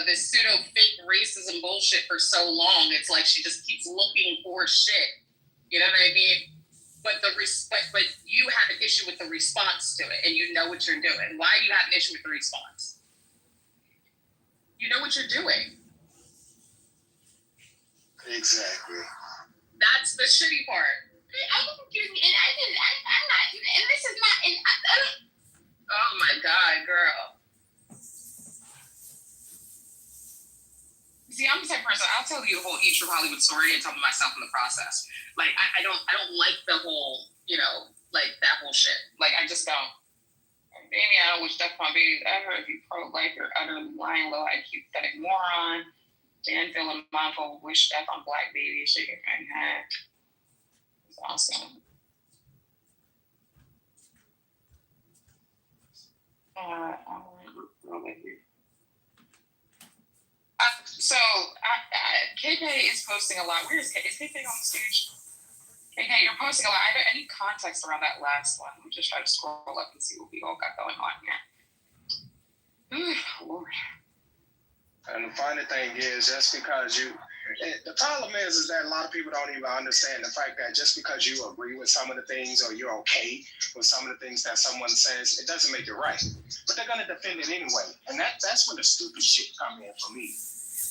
this pseudo fake racism bullshit for so long. It's like she just keeps looking for shit. You know what I mean? But but you have an issue with the response to it, and you know what you're doing. Why do you have an issue with the response? You know what you're doing. Exactly. That's the shitty part. I'm not, and this is not, oh my God, girl. See, I'm the type of person, I'll tell you the whole Eat True Hollywood story and tell myself in the process. Like, I don't like the whole, like that whole shit. Like, I just don't. Baby, I don't wish death on babies ever. If you pro-life, you're utterly lying, low IQ, pathetic moron. Dan feeling mindful, wish death on black babies, shaking my head. It's awesome. So KK is posting a lot. Where is KK? Is KK on the stage? KK, you're posting a lot. I don't any context around that last one. Let me just try to scroll up and see what we all got going on here. Ooh, Lord. And the funny thing is, just because the problem is that a lot of people don't even understand the fact that just because you agree with some of the things or you're okay with some of the things that someone says, it doesn't make it right. But they're going to defend it anyway. And that's when the stupid shit come in for me.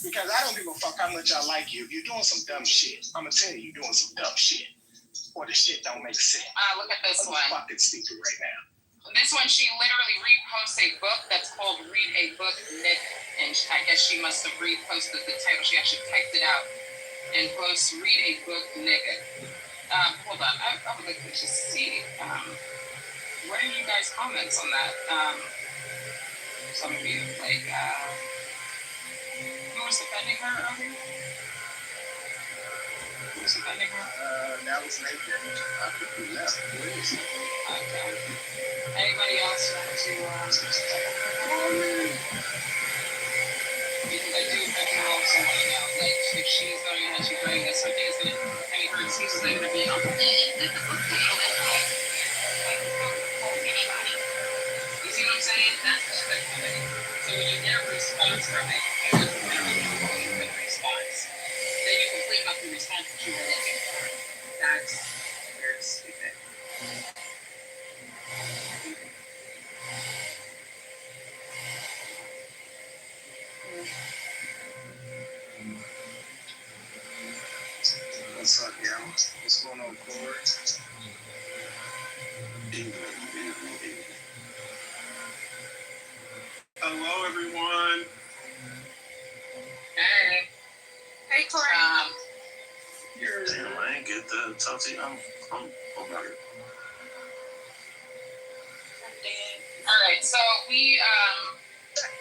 Because I don't give a fuck how much I like you. If you're doing some dumb shit, I'm going to tell you you're doing some dumb shit. Or the shit don't make sense. Look at this one. I'm fucking stupid right now. This one, she literally reposts a book that's called Read a Book, Nick. And I guess she must have reposted the title. She actually typed it out and posts Read a Book, Nigga. Hold on. I would like to just see. What are you guys' comments on that? Some of you, like, who was defending her earlier? Who was defending her? That was Nathan. I think we left. Where is he? Okay. Anybody else want to, because I do also want to know, like, if she's going ahead, she's doing this, something is going to, her excuses are going to be, anybody. You see what I'm saying? That's the shit that's coming. So when you get a response from it, you with a response, then you complain about the response that you were looking for. That's very stupid. What's up, y'all? What's going on, Corey? Hello, everyone. Hey. Hey, Corey. Damn, I ain't get the talk to you. I'm over here. All right, so we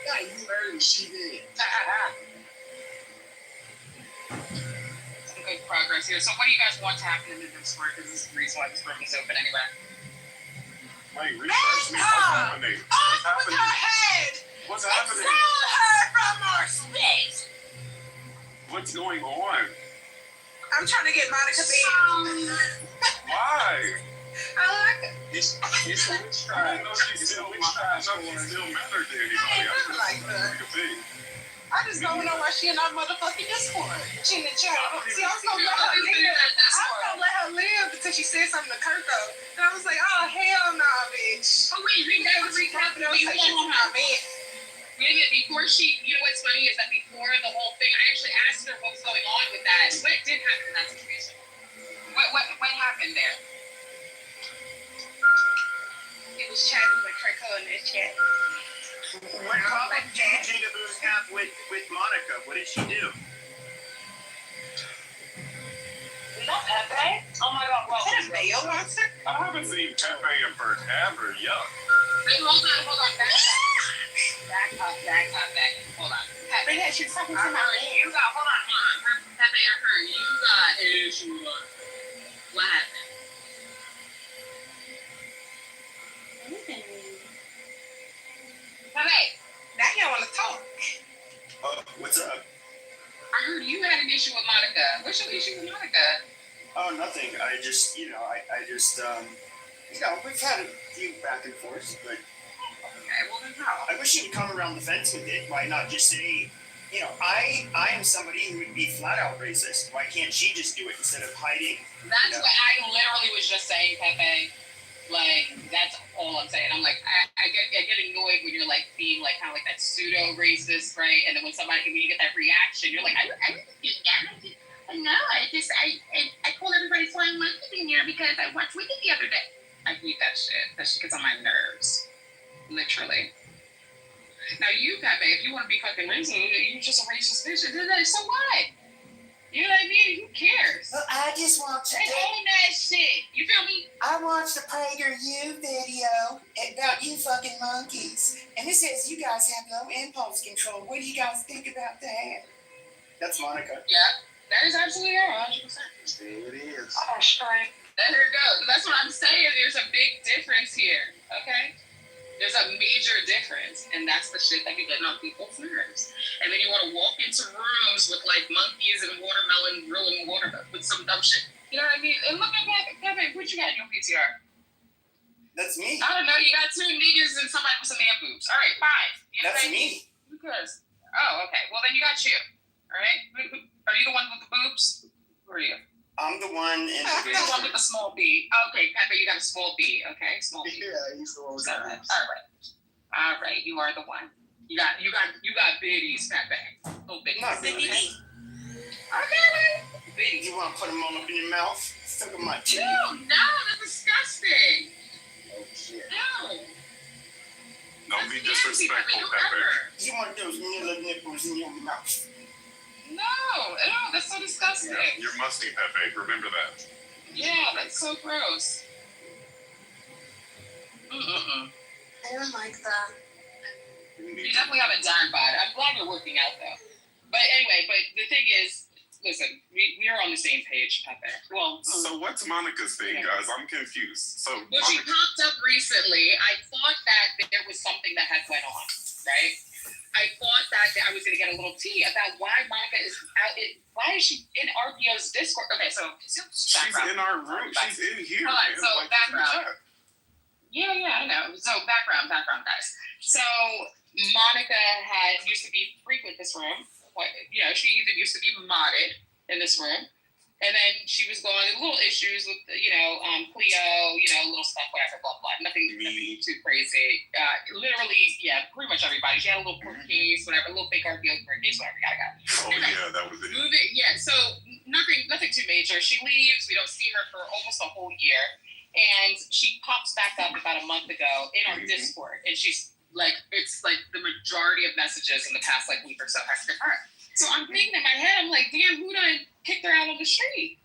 Yeah, you heard what she did. some good progress here. So what do you guys want to happen in the Discord? Because this is the reason why this room is open anyway. Wait, refresh me. What's happening? What's happening? head! What's happening? Expel her from our space! What's going on? I'm trying to get Monica beat. Why? I like it. It's a witch trial. I didn't know she still mattered to anybody. I ain't nothing like that. You could be. I just don't know why she in our motherfucking Discord. She in the chat. See, I was gonna let her live. I was gonna let her live until she said something to Kirko. And I was like, oh, hell no, bitch. Oh, wait, recap. Wait a minute, before you know what's funny is that before the whole thing, I actually asked her what was going on with that. What did happen in that situation? What happened there? It was chatting with Kirko in this chat. What happened to Kitover's have with Monica? What did she do? Is that Pepe? Oh my God, well, Is that a male monster? I haven't seen Pepe in forever. Yuck. Wait, hold on. Back up. Hold on. Pepe, Yeah, she's talking to I my heard man. you got, hold on. Pepe, I heard you got issue. What happened? Pepe. Now you want to talk. issue with Monica? What's your issue with Monica? Oh, nothing. I just, we've had a few back and forth, but Okay, well then how? I wish you would come around the fence with it. Why not just say, I am somebody who would be flat out racist. Why can't she just do it instead of hiding? That's what I literally was just saying, Pepe. Like, that's all I'm saying. I'm like, I get annoyed when you're like being like kind of like that pseudo racist, right? And then when you get that reaction, you're like, I didn't do that. No, I told everybody flying monkeys in here because I watched Wicked the other day. I hate that shit. That shit gets on my nerves. Literally. Now you, Pepe, if you want to be fucking racist, you're just a racist bitch. So what? You know what I mean? Who cares? Well, I just watched and own that shit. You feel me? I watched the PragerU video about you fucking monkeys. And it says you guys have no impulse control. What do you guys think about that? That's Monica. Yeah, that is absolutely her, 100%. There it is. Oh, straight. There it goes. That's what I'm saying. There's a big difference here, okay? There's a major difference, and that's the shit that be getting on people's nerves. And then you want to walk into rooms with like monkeys and watermelon grilling water with some dumb shit. You know what I mean? And look at Pepe, what you got in your PTR? That's me. I don't know. You got 2 niggas and somebody with some man boobs. All right, fine. You know That's what I mean? me. Who cares? Oh, okay. Well, then you got you. All right. Are you the one with the boobs? Who are you? I'm the one in the one with the small B. Okay, Pepe, you got a small B. Okay, small B. Yeah, he's the one with All right. You are the one. You got biddies, Pepe. Little biddies. Not really. Okay, biddies. You want to put them all up in your mouth? Suck on my teeth. Dude, no, that's disgusting. Oh shit. No. Don't be disrespectful, Pepe. You want those little nipples in your mouth? No, that's so disgusting. Yeah, you're musty, Pepe. Remember that. Yeah, that's so gross. I don't like that. You definitely have a darn body. I'm glad you're working out, though. But anyway, the thing is, listen, we are on the same page, Pepe. Well, so what's Monica's thing, guys? I'm confused. So well, she popped up recently. I thought that there was something that had went on, right? I thought that I was going to get a little tea about why Monica is out. Why is she in RPO's Discord? Okay, so she's in our room. She's in here. Hold on, so like, background. Yeah, I know. So background, guys. So Monica used to frequent this room. She even used to be modded in this room. And then she was going little issues with, Cleo, little stuff, whatever, blah, blah. Nothing too crazy. Literally, yeah, pretty much everybody. She had a little court case, whatever, a little fake RPO court case, whatever, got. Oh, yeah, that was it. Yeah, so nothing too major. She leaves. We don't see her for almost a whole year. And she pops back up about a month ago in our Discord. And she's like, it's like the majority of messages in the past week or so has been her. So I'm thinking in my head, I'm like, damn, who done kicked her out on the street?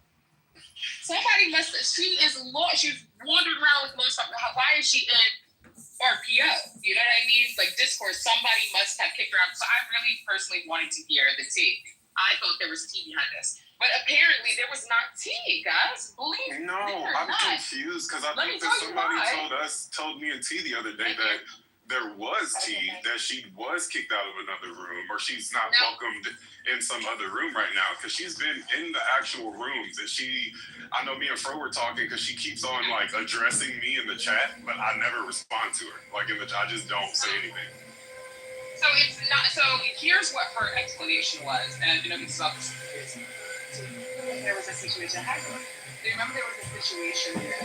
Somebody she's wandering around with most of why is she in RPO? You know what I mean? Like Discord, somebody must have kicked her out. So I really personally wanted to hear the tea. I thought there was tea behind this. But apparently there was not tea, guys. Believe me. No, I'm confused because I think that somebody told me and T the other day that there was tea, that she was kicked out of another room, or she's not welcomed in some other room right now, because she's been in the actual rooms, and I know me and Fro were talking, because she keeps on, addressing me in the chat, but I never respond to her. I just don't say anything. So it's not, so here's what her explanation was, and, this is obviously crazy. There was a situation, do you remember there was a situation here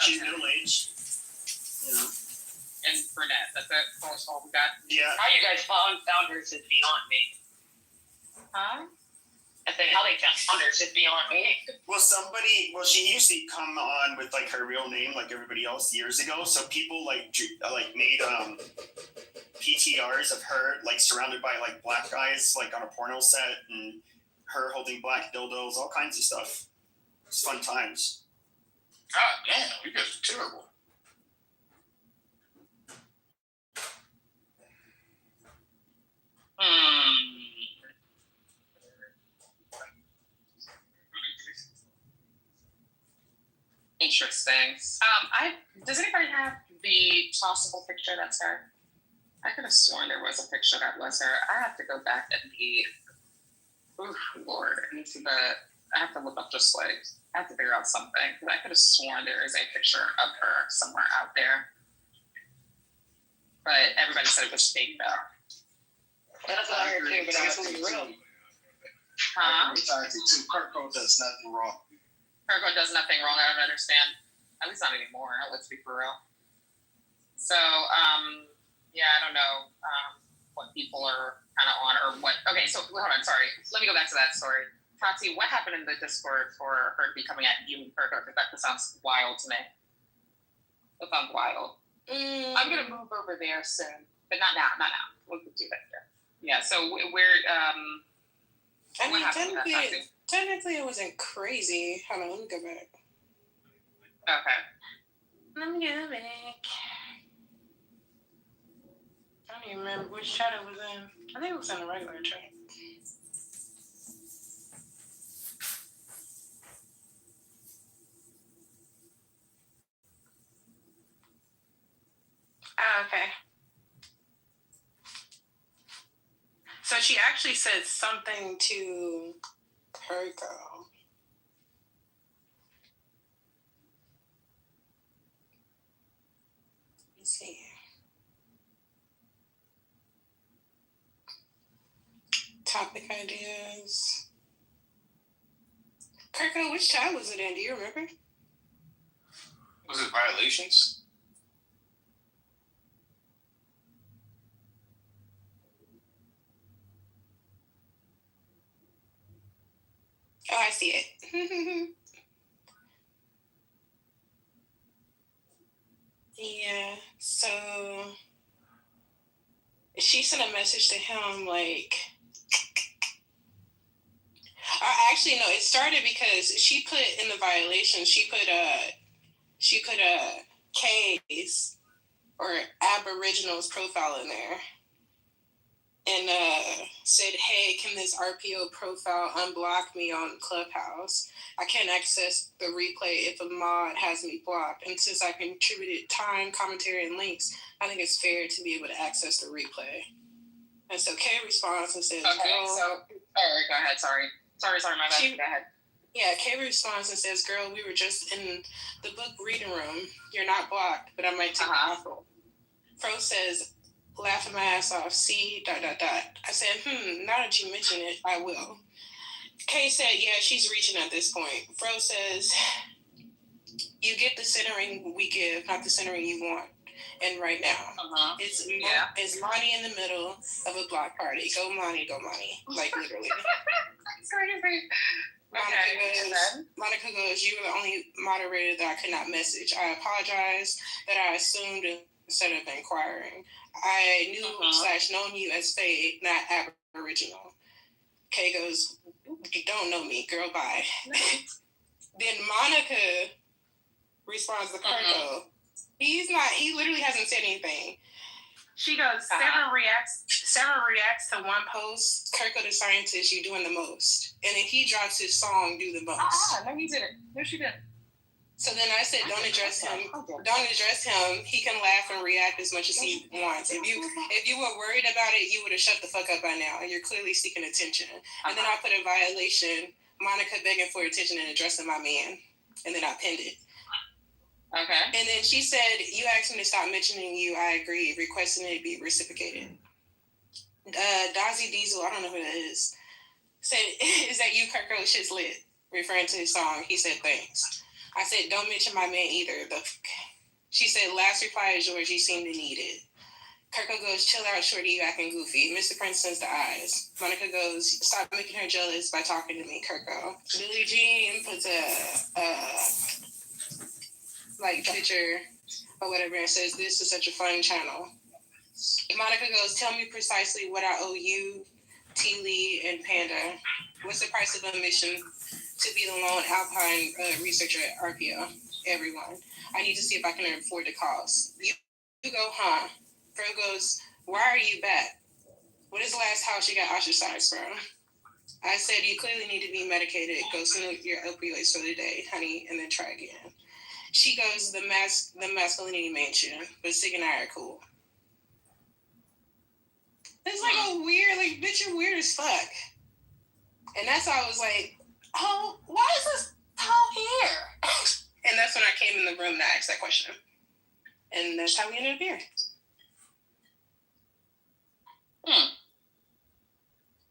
She's middle-aged. You know. And brunette. That's it. That's all we got. Yeah. How you guys found founders is beyond me. Huh? I think how they found founders is beyond me. Well, she used to come on with like her real name, like everybody else, years ago. So people like made PTRs of her like surrounded by like black guys, like on a porno set, and her holding black dildos, all kinds of stuff. It's fun times. God damn, you guys are terrible. Interesting. Does anybody have the possible picture that's her? I could have sworn there was a picture that was her. I have to go back and be. Ooh, Lord, I have to look up just like I have to figure out something because I could have sworn there is a picture of her somewhere out there. But everybody said it was fake though. That's what I heard too, but I guess it was real. Huh? Kirko does nothing wrong. Kirko does nothing wrong. I don't understand. At least not anymore. Let's be for real. So, yeah, I don't know what people are kind of on or what. Okay, so hold on. Sorry. Let me go back to that story. Tati, what happened in the Discord for her to be coming at you and Kirko? Because that sounds wild to me. That sounds wild. I'm going to move over there soon. But not now. Not now. We'll do that there. Yeah, so we're... I mean, technically it wasn't crazy. Hold on, let me go back. Okay. Let me go back. I don't even remember which chat it was in. I think it was in the regular chat. Okay. So she actually said something to Kirko. Let me see. Topic ideas. Kirko, which chat was it in? Do you remember? Was it violations? Oh, I see it. Yeah, so she sent a message to him like, actually no, it started because she put in the violation, she put a K's or Aboriginals profile in there. And said, hey, can this RPO profile unblock me on Clubhouse? I can't access the replay if a mod has me blocked. And since I contributed time, commentary, and links, I think it's fair to be able to access the replay. And so Kay responds and says, okay, girl, so, all right, go ahead, sorry, my bad, go ahead. Yeah, Kay responds and says, girl, we were just in the book reading room. You're not blocked, but I might take the offer. Fro says, laughing my ass off, see, ... I said, now that you mention it, I will. Kay said, yeah, she's reaching at this point. Fro says, you get the centering we give, not the centering you want. And right now, it's Monty in the middle of a block party. Go Monty, like literally. Monica goes, you were the only moderator that I could not message. I apologize that I assumed instead of inquiring. I knew / known you as Faye, not Aboriginal. Kay goes, you don't know me, girl, bye. Then Monica responds to Kirko. He literally hasn't said anything. She goes, Sarah reacts to one post, Kirko the scientist, you doing the most. And if he drops his song, do the most. No, he didn't. No, she didn't. So then I said, don't address him. Don't address him. He can laugh and react as much as he wants. If you were worried about it, you would have shut the fuck up by now. You're clearly seeking attention. And then I put a violation, Monica begging for attention and addressing my man. And then I pinned it. Okay. And then she said, you asked me to stop mentioning you. I agree. Requesting it be reciprocated. Dazzy Diesel, I don't know who that is, said, is that you, Kirko? Shit's lit. Referring to his song. He said, thanks. I said, don't mention my man either. She said, last reply is yours. You seem to need it. Kirko goes, chill out, shorty, you acting goofy. Mr. Prince sends the eyes. Monica goes, stop making her jealous by talking to me, Kirko. Billie Jean puts a picture or whatever and says, this is such a fun channel. Monica goes, tell me precisely what I owe you, T. Lee, and Panda. What's the price of admission to be the lone Alpine researcher at RPO? Everyone. I need to see if I can afford the cost. You go, huh? Fro goes, why are you back? What is the last house you got ostracized from? I said, you clearly need to be medicated. Go snooze your opioids for the day, honey, and then try again. She goes, the masculinity mansion, but Sig and I are cool. It's like a weird, like, bitch, you're weird as fuck. And that's how I was like, oh, why is this tall here? And that's when I came in the room and I asked that question. And that's how we ended up here.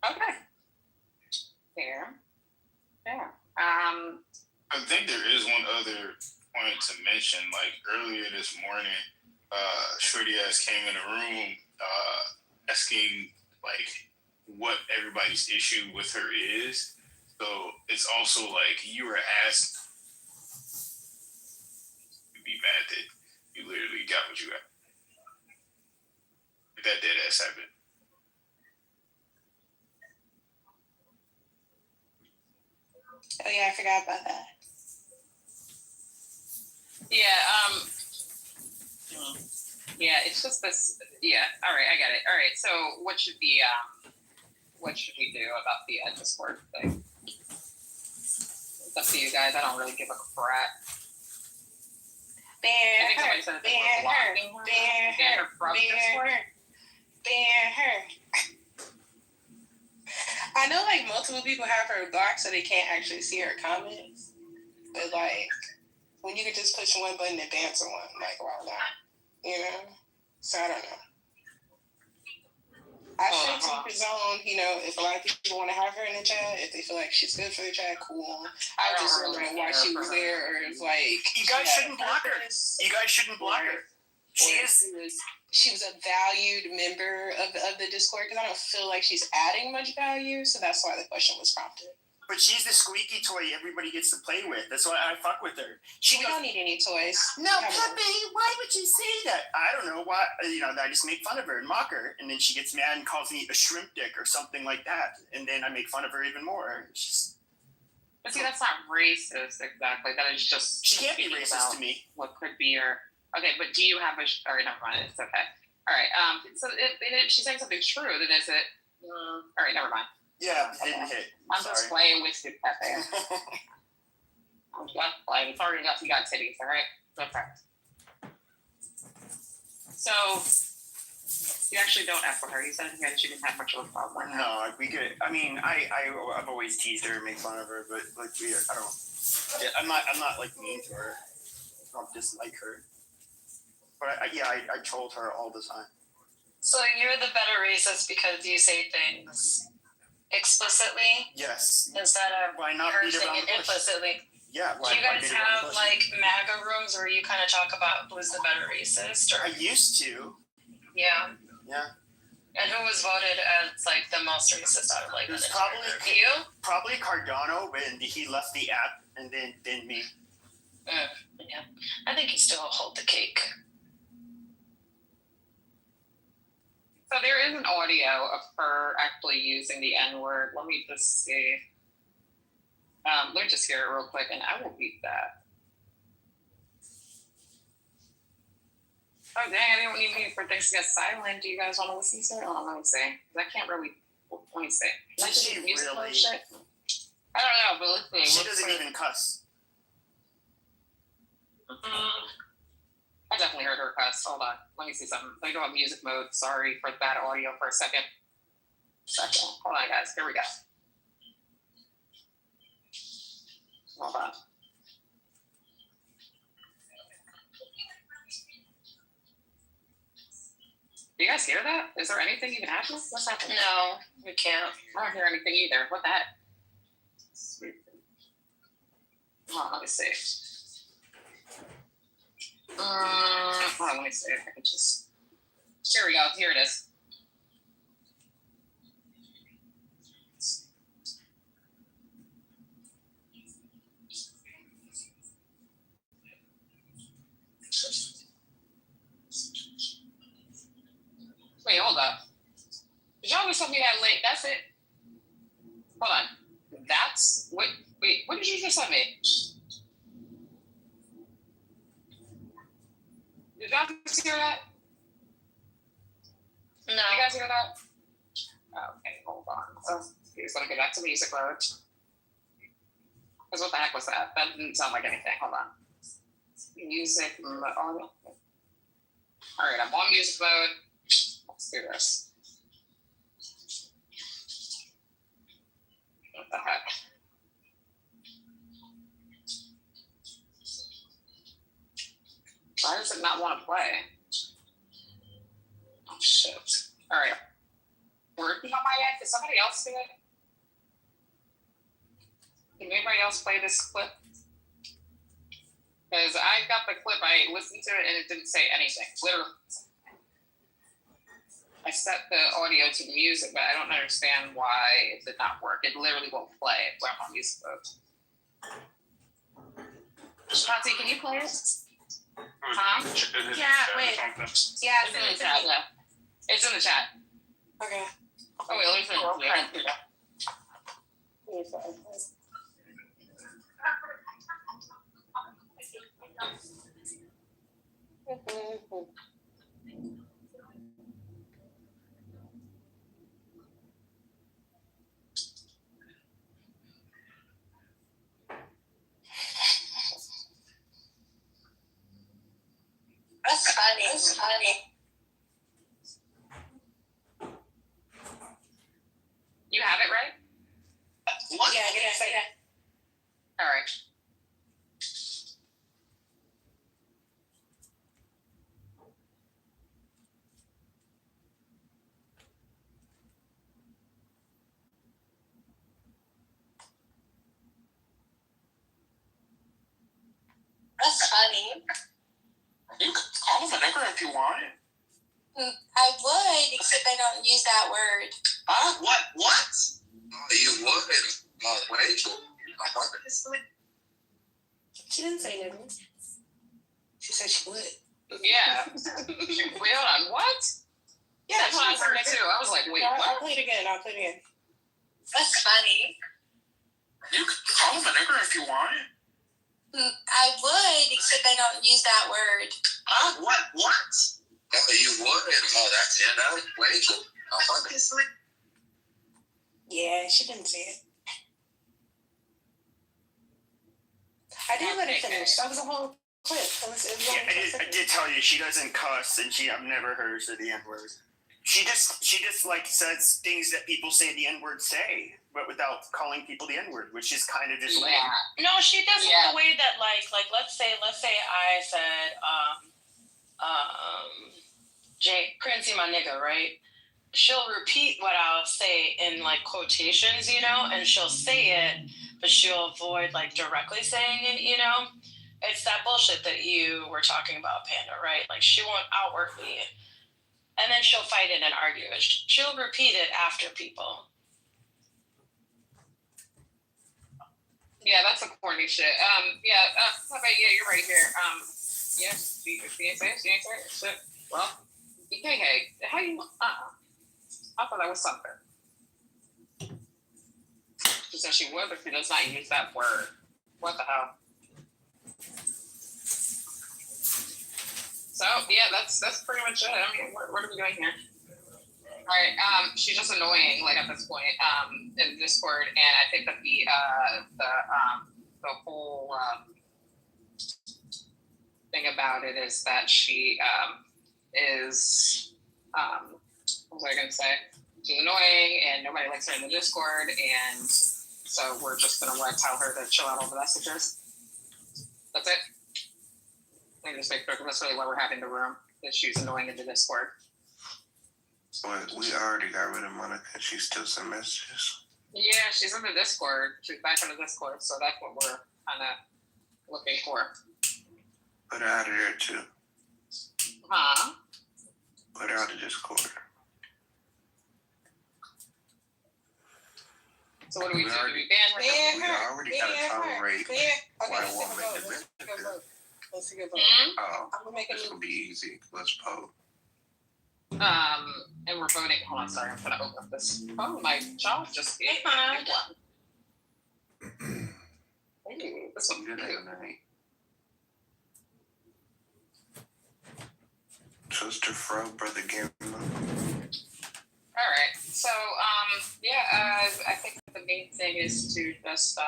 Okay. Fair. I think there is one other point to mention. Like earlier this morning, Shorty ass came in the room asking like what everybody's issue with her is. So it's also like you were asked to be mad that you literally got what you got. That dead ass happened. Oh yeah, I forgot about that. Yeah, it's just this. Yeah, all right, I got it. All right, so what should we do about the Discord thing? It's up to you guys. I don't really give a crap. Ban her. I know like multiple people have her blocked so they can't actually see her comments. But like when you can just push one button and ban someone, like why not? You know? So I don't know. I should take his own, you know, if a lot of people want to have her in the chat, if they feel like she's good for the chat, cool. I was just wondering why she was there, or if like you guys shouldn't block her. You guys shouldn't block her. She was a valued member of the Discord, because I don't feel like she's adding much value, so that's why the question was prompted. But she's the squeaky toy everybody gets to play with. That's why I fuck with her. We don't need any toys. No, Pepe, why would you say that? I don't know why. You know, I just make fun of her and mock her, and then she gets mad and calls me a shrimp dick or something like that, and then I make fun of her even more. It's just. But see, that's not racist exactly. That is just. She can't be racist to me. What could be your. Okay, but do you have a? All right, never mind. It's okay. All right. So she's saying something true. Then is it? All right, never mind. Yeah, it didn't hit. I'm just playing with you, Pepe. I'm just playing. It's already enough. You got titties, all right? Okay. So you actually don't F with her. You said that you didn't have much of a problem. No, we could. I mean, I've always teased her and made fun of her, but like I don't. Yeah, I'm not like mean to her. I don't dislike her. But I trolled her all the time. So you're the better racist because you say things explicitly? Yes. Instead of her saying it implicitly? Yeah. Do you guys have like MAGA rooms where you kind of talk about who's the better racist? Or? I used to. Yeah. Yeah. And who was voted as like the most racist out of like it was probably Cardano, but he left the app and then me. Yeah. I think he still hold the cake. So there is an audio of her actually using the N-word. Let me just see. Let me just hear it real quick, and I will beat that. Oh, dang, I didn't need me for things to get silent. Do you guys want to listen to it? Oh, let me see. I can't really... Let me see. Did she really? Shit? I don't know, but let's see. She doesn't even cuss. I definitely heard her request. Hold on. Let me see something. Let me go on music mode. Sorry for bad audio for a second. Hold on, guys. Here we go. Hold on. Do you guys hear that? Is there anything even happening? What's happening? No, we can't. I don't hear anything either. What the heck? Hold on, let me see. Hold on, let me see if I can just. Here we go. Here it is. Wait, hold up. Did y'all just tell me that link? That's it? Hold on. That's what? Wait, what did you just send me? Did y'all just hear that? No. Did you guys hear that? Okay, hold on. So he's gonna go back to music mode. Because what the heck was that? That didn't sound like anything. Hold on. Music mode. All right, I'm on music mode. Let's do this. What the heck? Why does it not want to play? Oh, shit. All right. Working on my end? Did somebody else do it? Can anybody else play this clip? Because I got the clip, I listened to it, and it didn't say anything. Literally. I set the audio to music, but I don't understand why it did not work. It literally won't play when I'm on music mode. Shanti, can you play it? Huh? Yeah, wait. Yeah, it's in the chat. Yeah. It's in the chat. Okay. Oh, wait, let me see. That's funny. That's funny. You have it, right? What? Yeah. All right. That's funny. You can call him a nigger if you want. I would, except I don't use that word. Huh? What? You would. Wait. She didn't say nigga. She said she would. Yeah. Wait, hold on. What? Yeah, that's what I heard too. I was like, wait, what? I'll play it again. That's funny. You can call him a nigger if you want. I would, except I don't use that word. Huh? What? You would. Oh, that's it. Wait. Yeah, she didn't say it. I didn't let it finish. That was a whole clip. I did tell you she doesn't cuss, and I've never heard her say the N-word. She just like says things that people say the N-word say, but without calling people the N-word, which is kind of just lame. No, she does it the way that like let's say I said Jay Prince, my nigga, right? She'll repeat what I'll say in like quotations, and she'll say it, but she'll avoid like directly saying it, It's that bullshit that you were talking about, Panda, right? Like she won't outwardly, and then she'll fight it and argue it. She'll repeat it after people. Yeah, that's a corny shit. You're right here. Yes, you ain't say it. Shit. Well, hey, how you? I thought that was something. She said she would, but she does not use that word. What the hell? So yeah, that's pretty much it. I mean, what are we doing here? All right. She's just annoying, like at this point, in Discord, and I think that the whole thing about it is that she is what was I gonna say? She's annoying and nobody likes her in the Discord, and so we're just gonna tell her to chill out all the messages. That's it. I just make sure that's really why we're having the room, that she's annoying in the Discord. But we already got rid of Monica. She still sent messages. Yeah, she's in the Discord. She's back in the Discord, so that's what we're kind of looking for. Put her out of there too. Huh? Put her out of Discord. So what do we do? Do we ban her? We already got to tolerate white woman divinity. Let's see. Oh, this will be easy. Let's vote. And we're voting. Hold on, sorry, I'm gonna open up this. Oh, my job just gave me one. Ooh, this one's good. Sister Fro, Brother Gimlo. All right. So, I think the main thing is to just